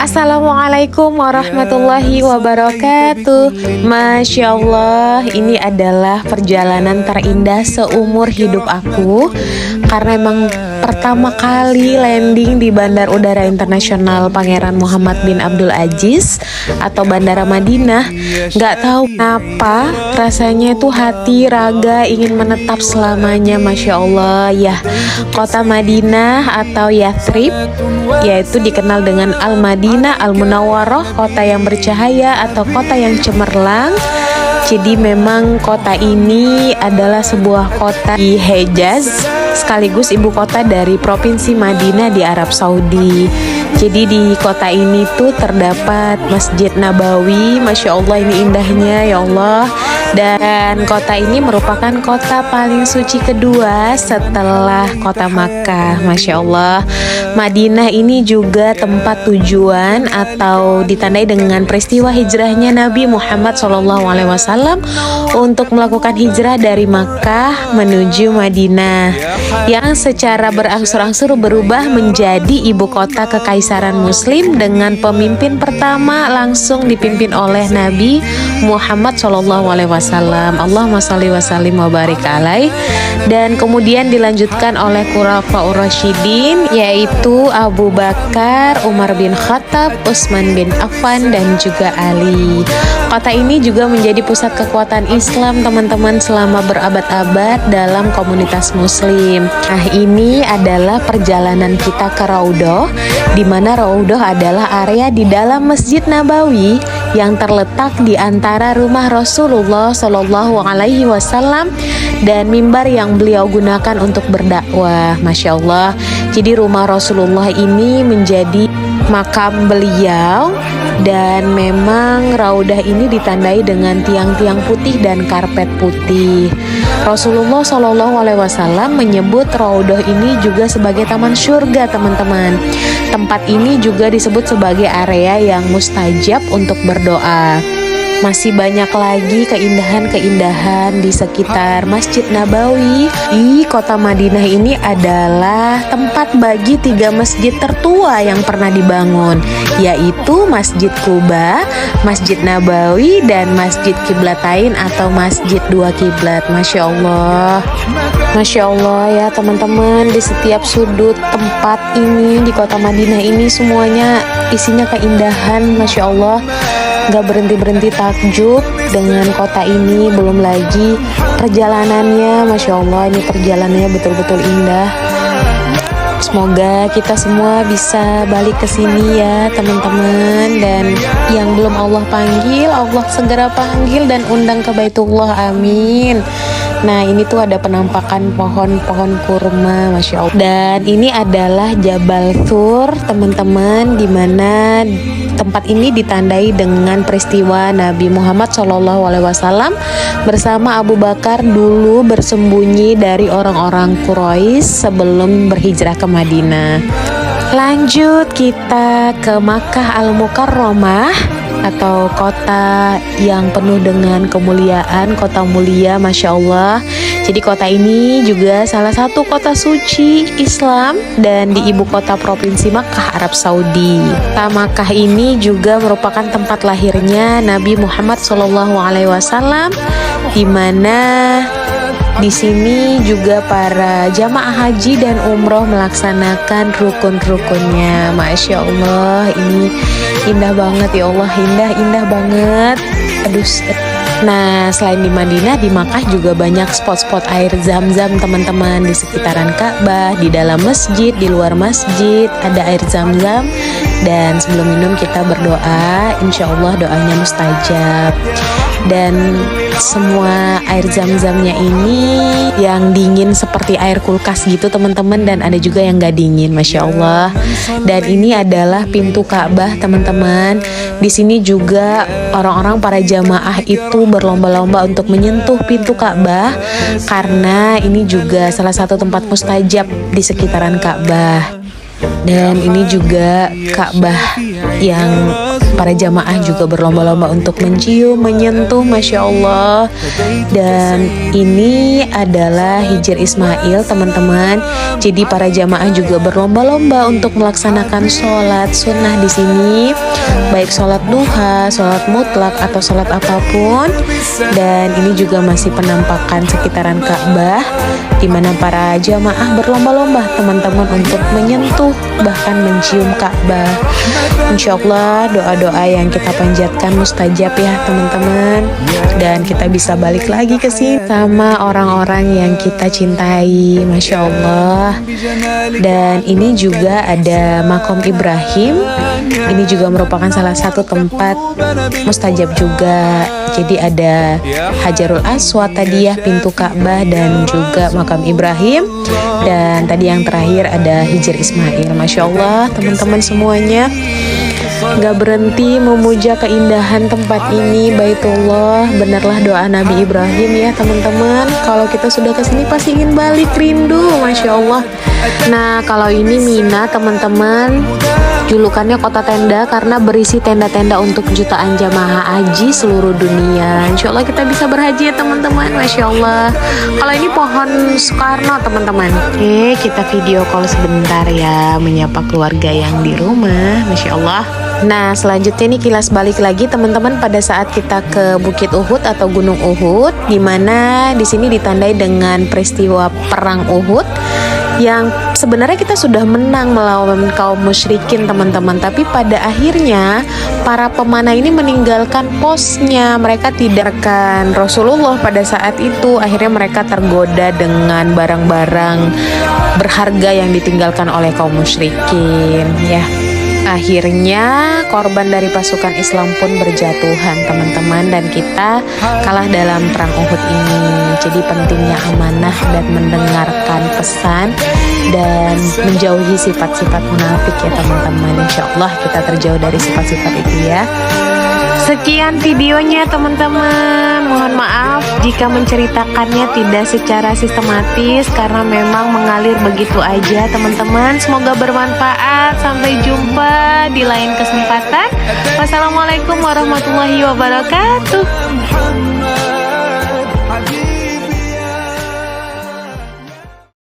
Assalamualaikum warahmatullahi wabarakatuh. Masya Allah, ini adalah perjalanan terindah seumur hidup aku. Karena emang pertama kali landing di Bandar Udara Internasional Pangeran Muhammad bin Abdul Aziz atau Bandara Madinah. Gak tahu kenapa rasanya itu hati raga ingin menetap selamanya. Masya Allah ya, kota Madinah atau Yathrib, yaitu dikenal dengan Al-Madinah Al-Munawwarah, kota yang bercahaya atau kota yang cemerlang. Jadi memang kota ini adalah sebuah kota di Hejaz, sekaligus ibu kota dari Provinsi Madinah di Arab Saudi. Jadi di kota ini tuh terdapat Masjid Nabawi. Masya Allah, ini indahnya ya Allah. Dan kota ini merupakan kota paling suci kedua setelah kota Makkah. Masya Allah. Madinah ini juga tempat tujuan atau ditandai dengan peristiwa hijrahnya Nabi Muhammad SAW untuk melakukan hijrah dari Makkah menuju Madinah, yang secara berangsur-angsur berubah menjadi ibu kota kekaisaran Muslim dengan pemimpin pertama langsung dipimpin oleh Nabi Muhammad SAW. Allahumma sholli wa sallim wa barik alaih. Dan kemudian dilanjutkan oleh Khulafaur Rasyidin, yaitu Abu Bakar, Umar bin Khattab, Utsman bin Affan, dan juga Ali. Kota ini juga menjadi pusat kekuatan Islam teman-teman selama berabad-abad dalam komunitas Muslim. Nah, ini adalah perjalanan kita ke Raudhah, di mana Raudhah adalah area di dalam Masjid Nabawi yang terletak di antara rumah Rasulullah Shallallahu Alaihi Wasallam dan mimbar yang beliau gunakan untuk berdakwah. Masya Allah. Jadi rumah Rasulullah ini menjadi makam beliau, dan memang Raudhah ini ditandai dengan tiang-tiang putih dan karpet putih. Rasulullah SAW menyebut Raudhah ini juga sebagai taman surga, teman-teman. Tempat ini juga disebut sebagai area yang mustajab untuk berdoa. Masih banyak lagi keindahan-keindahan di sekitar Masjid Nabawi. Di kota Madinah ini adalah tempat bagi 3 masjid tertua yang pernah dibangun, yaitu Masjid Quba, Masjid Nabawi, dan Masjid Qiblatain atau Masjid Dua Kiblat. Masya Allah. Masya Allah ya teman-teman, di setiap sudut tempat ini di kota Madinah ini semuanya isinya keindahan. Masya Allah, gak berhenti-berhenti takjub dengan kota ini. Belum lagi perjalanannya, Masya Allah, ini perjalanannya betul-betul indah. Semoga kita semua bisa balik ke sini ya teman-teman. Dan yang belum Allah panggil, Allah segera panggil dan undang ke Baitullah, amin. Nah, ini tuh ada penampakan pohon-pohon kurma, Masya Allah. Dan ini adalah Jabal Thur, teman-teman, dimana tempat ini ditandai dengan peristiwa Nabi Muhammad SAW bersama Abu Bakar dulu bersembunyi dari orang-orang Quraisy sebelum berhijrah ke Madinah. Lanjut kita ke Makkah Al-Mukarramah atau kota yang penuh dengan kemuliaan, kota mulia, Masya Allah. Jadi kota ini juga salah satu kota suci Islam dan di ibu kota provinsi Makkah, Arab Saudi. Kota Makkah ini juga merupakan tempat lahirnya Nabi Muhammad SAW, di mana di sini juga para jamaah haji dan umroh melaksanakan rukun-rukunnya. Masya Allah, ini indah banget ya Allah, indah banget. Aduh. Nah, selain di Madinah, di Makkah juga banyak spot-spot air zam-zam teman-teman. Di sekitaran Ka'bah, di dalam masjid, di luar masjid ada air zam-zam. Dan sebelum minum kita berdoa, insya Allah doanya mustajab. Dan semua air zam-zamnya ini yang dingin seperti air kulkas gitu teman-teman, dan ada juga yang gak dingin, Masya Allah. Dan ini adalah pintu Ka'bah teman-teman. Di sini juga orang-orang para jamaah itu berlomba-lomba untuk menyentuh pintu Ka'bah, karena ini juga salah satu tempat mustajab di sekitaran Ka'bah. Dan ini juga Ka'bah yang para jamaah juga berlomba-lomba untuk mencium, menyentuh, Masya Allah. Dan ini adalah Hijr Ismail, teman-teman. Jadi para jamaah juga berlomba-lomba untuk melaksanakan sholat sunnah di sini, baik sholat duha, sholat mutlak, atau sholat apapun. Dan ini juga masih penampakan sekitaran Ka'bah, di mana para jamaah berlomba-lomba, teman-teman, untuk menyentuh bahkan mencium Ka'bah. Insya Allah doa-doa yang kita panjatkan mustajab ya, teman-teman. Dan kita bisa balik lagi ke sini sama orang-orang yang kita cintai, Masya Allah. Dan ini juga ada Makom Ibrahim. Ini juga merupakan salah satu tempat mustajab juga. Jadi ada Hajarul Aswad tadi ya, pintu Ka'bah, dan juga Makam Ibrahim. Dan tadi yang terakhir ada Hijr Ismail. Masya Allah, teman-teman semuanya, gak berhenti memuja keindahan tempat ini, Baitullah. Benarlah doa Nabi Ibrahim ya, teman-teman. Kalau kita sudah kesini pasti ingin balik, rindu, Masya Allah. Nah, kalau ini Mina, teman-teman, julukannya kota tenda karena berisi tenda-tenda untuk jutaan jamaah haji seluruh dunia. Insya Allah kita bisa berhaji ya, teman-teman, Masya Allah. Kalau ini pohon Soekarno, teman-teman. Oke, kita video call sebentar ya, menyapa keluarga yang di rumah, Masya Allah. Nah, selanjutnya ini kilas balik lagi, teman-teman, pada saat kita ke Bukit Uhud atau Gunung Uhud, di mana di sini ditandai dengan peristiwa perang Uhud, yang sebenarnya kita sudah menang melawan kaum musyrikin, teman-teman. Tapi pada akhirnya para pemanah ini meninggalkan posnya. Mereka tidak akan Rasulullah pada saat itu. Akhirnya mereka tergoda dengan barang-barang berharga yang ditinggalkan oleh kaum musyrikin ya. Akhirnya korban dari pasukan Islam pun berjatuhan, teman-teman, dan kita kalah dalam perang Uhud ini. Jadi pentingnya amanah dan mendengarkan pesan dan menjauhi sifat-sifat munafik ya, teman-teman. Insya Allah kita terjauh dari sifat-sifat itu ya. Sekian videonya, teman-teman. Mohon maaf jika menceritakannya tidak secara sistematis karena memang mengalir begitu aja, teman-teman. Semoga bermanfaat. Sampai jumpa di lain kesempatan. Wassalamualaikum warahmatullahi wabarakatuh.